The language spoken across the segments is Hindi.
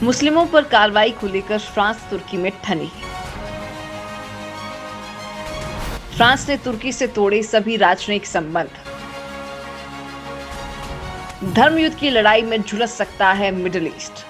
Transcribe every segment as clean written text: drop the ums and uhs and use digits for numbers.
मुस्लिमों पर कार्रवाई को लेकर फ्रांस तुर्की में ठनी। फ्रांस ने तुर्की से तोड़े सभी राजनयिक संबंध। धर्मयुद्ध की लड़ाई में झुलस सकता है मिडिल ईस्ट।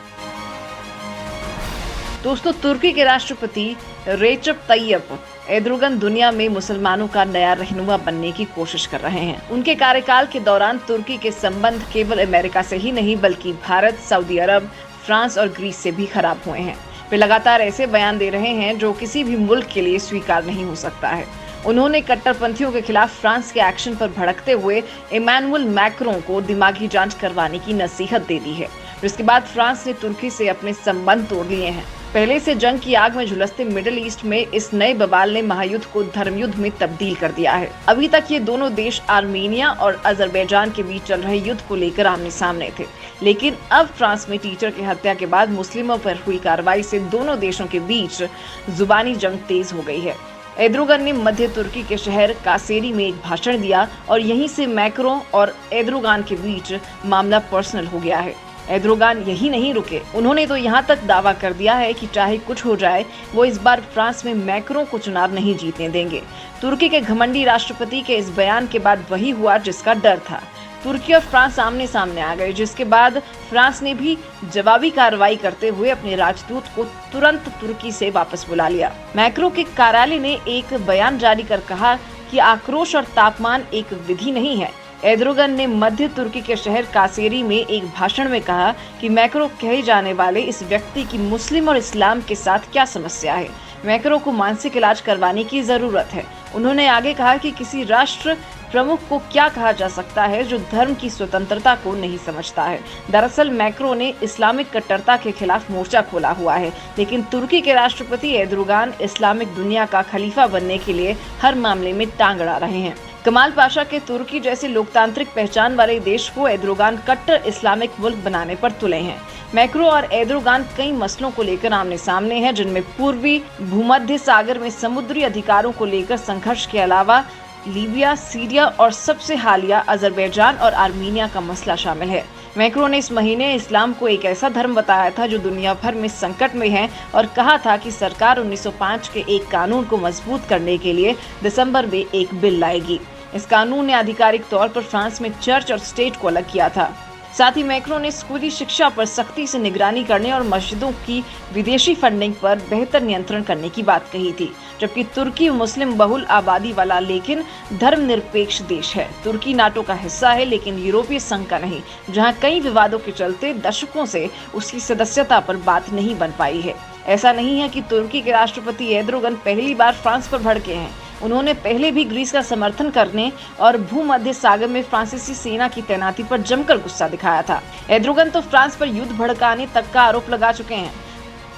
दोस्तों, तुर्की के राष्ट्रपति रेचप तैयप एर्दोगन दुनिया में मुसलमानों का नया रहनुमा बनने की कोशिश कर रहे हैं। उनके कार्यकाल के दौरान तुर्की के संबंध केवल अमेरिका से ही नहीं बल्कि भारत, सऊदी अरब, फ्रांस और ग्रीस से भी खराब हुए हैं। वे लगातार ऐसे बयान दे रहे हैं जो किसी भी मुल्क के लिए स्वीकार नहीं हो सकता है। उन्होंने कट्टरपंथियों के खिलाफ फ्रांस के एक्शन पर भड़कते हुए इमैनुअल मैक्रों को दिमागी जांच करवाने की नसीहत दे दी है, जिसके बाद फ्रांस ने तुर्की से अपने संबंध तोड़ लिए हैं। पहले से जंग की आग में झुलसते मिडिल ईस्ट में इस नए बवाल ने महायुद्ध को धर्मयुद्ध में तब्दील कर दिया है। अभी तक ये दोनों देश आर्मेनिया और अजरबैजान के बीच चल रहे युद्ध को लेकर आमने सामने थे, लेकिन अब फ्रांस में टीचर की हत्या के बाद मुस्लिमों पर हुई कार्रवाई से दोनों देशों के बीच जुबानी जंग तेज हो गई है। एर्दोगन ने मध्य तुर्की के शहर कासेरी में एक भाषण दिया और यहीं से मैक्रों और एर्दोगन के बीच मामला पर्सनल हो गया है। एर्दोगन यही नहीं रुके, उन्होंने तो यहाँ तक दावा कर दिया है कि चाहे कुछ हो जाए वो इस बार फ्रांस में मैक्रों को चुनाव नहीं जीतने देंगे। तुर्की के घमंडी राष्ट्रपति के इस बयान के बाद वही हुआ जिसका डर था। तुर्की और फ्रांस आमने सामने आ गए, जिसके बाद फ्रांस ने भी जवाबी कार्रवाई करते हुए अपने राजदूत को तुरंत तुर्की से वापस बुला लिया। मैक्रो के कार्यालय ने एक बयान जारी कर कहा कि आक्रोश और तापमान एक विधि नहीं है। एर्दोगन ने मध्य तुर्की के शहर कासेरी में एक भाषण में कहा कि मैक्रो कहे जाने वाले इस व्यक्ति की मुस्लिम और इस्लाम के साथ क्या समस्या है। मैक्रो को मानसिक इलाज करवाने की जरूरत है। उन्होंने आगे कहा कि किसी राष्ट्र प्रमुख को क्या कहा जा सकता है जो धर्म की स्वतंत्रता को नहीं समझता है। दरअसल मैक्रो ने इस्लामिक कट्टरता के खिलाफ मोर्चा खोला हुआ है, लेकिन तुर्की के राष्ट्रपति एर्दोगन इस्लामिक दुनिया का खलीफा बनने के लिए हर मामले में टांग अड़ा रहे हैं। कमाल पाशा के तुर्की जैसे लोकतांत्रिक पहचान वाले देश को एर्दोगन कट्टर इस्लामिक मुल्क बनाने पर तुले हैं। मैक्रो और एर्दोगन कई मसलों को लेकर आमने सामने हैं, जिनमें पूर्वी भूमध्य सागर में समुद्री अधिकारों को लेकर संघर्ष के अलावा लीबिया, सीरिया और सबसे हालिया अजरबैजान और आर्मीनिया का मसला शामिल है। मैक्रो ने इस महीने इस्लाम को एक ऐसा धर्म बताया था जो दुनिया भर में संकट में है और कहा था कि सरकार 1905 के एक कानून को मजबूत करने के लिए दिसंबर में एक बिल लाएगी। इस कानून ने आधिकारिक तौर पर फ्रांस में चर्च और स्टेट को अलग किया था। साथ ही मैक्रो ने स्कूली शिक्षा पर सख्ती से निगरानी करने और मस्जिदों की विदेशी फंडिंग पर बेहतर नियंत्रण करने की बात कही थी। जबकि तुर्की मुस्लिम बहुल आबादी वाला लेकिन धर्मनिरपेक्ष देश है। तुर्की नाटो का हिस्सा है लेकिन यूरोपीय संघ का नहीं, जहां कई विवादों के चलते दशकों से उसकी सदस्यता पर बात नहीं बन पाई है। ऐसा नहीं है कि तुर्की के राष्ट्रपति एर्दोगन पहली बार फ्रांस पर भड़के हैं। उन्होंने पहले भी ग्रीस का समर्थन करने और भूमध्य सागर में फ्रांसीसी सेना की तैनाती पर जमकर गुस्सा दिखाया था। एर्दोगन तो फ्रांस पर युद्ध भड़काने तक का आरोप लगा चुके हैं।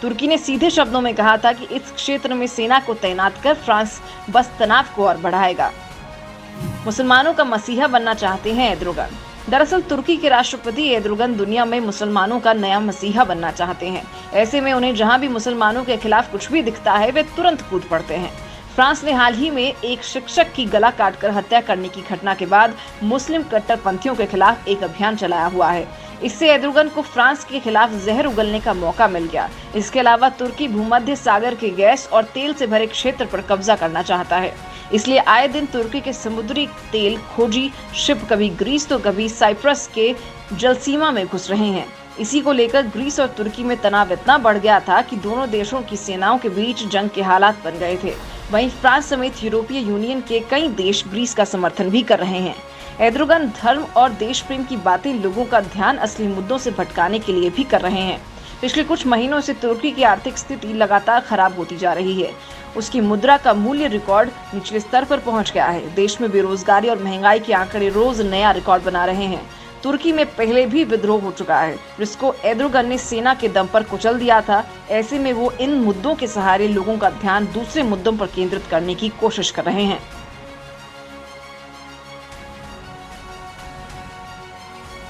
तुर्की ने सीधे शब्दों में कहा था कि इस क्षेत्र में सेना को तैनात कर फ्रांस बस तनाव को और बढ़ाएगा। मुसलमानों का मसीहा बनना चाहते हैं एर्दोगन। दरअसल तुर्की के राष्ट्रपति एर्दोगन दुनिया में मुसलमानों का नया मसीहा बनना चाहते हैं। ऐसे में उन्हें जहां भी मुसलमानों के खिलाफ कुछ भी दिखता है वे तुरंत कूद पड़ते हैं। फ्रांस ने हाल ही में एक शिक्षक की गला काटकर हत्या करने की घटना के बाद मुस्लिम कट्टरपंथियों के खिलाफ एक अभियान चलाया हुआ है। इससे एर्दोगन को फ्रांस के खिलाफ जहर उगलने का मौका मिल गया। इसके अलावा तुर्की भूमध्य सागर के गैस और तेल से भरे क्षेत्र पर कब्जा करना चाहता है। इसलिए आए दिन तुर्की के समुद्री तेल खोजी शिप कभी ग्रीस तो कभी साइप्रस के जलसीमा में घुस रहे हैं। इसी को लेकर ग्रीस और तुर्की में तनाव इतना बढ़ गया था कि दोनों देशों की सेनाओं के बीच जंग के हालात बन गए थे। वहीं फ्रांस समेत यूरोपीय यूनियन के कई देश ग्रीस का समर्थन भी कर रहे हैं। एर्दोगन धर्म और देश प्रेम की बातें लोगों का ध्यान असली मुद्दों से भटकाने के लिए भी कर रहे हैं। पिछले कुछ महीनों से तुर्की की आर्थिक स्थिति लगातार खराब होती जा रही है। उसकी मुद्रा का मूल्य रिकॉर्ड निचले स्तर पर पहुंच गया है। देश में बेरोजगारी और महंगाई के आंकड़े रोज नया रिकॉर्ड बना रहे हैं। तुर्की में पहले भी विद्रोह हो चुका है, जिसको एर्दोगन ने सेना के दम पर कुचल दिया था। ऐसे में वो इन मुद्दों के सहारे लोगों का ध्यान दूसरे मुद्दों पर केंद्रित करने की कोशिश कर रहे हैं।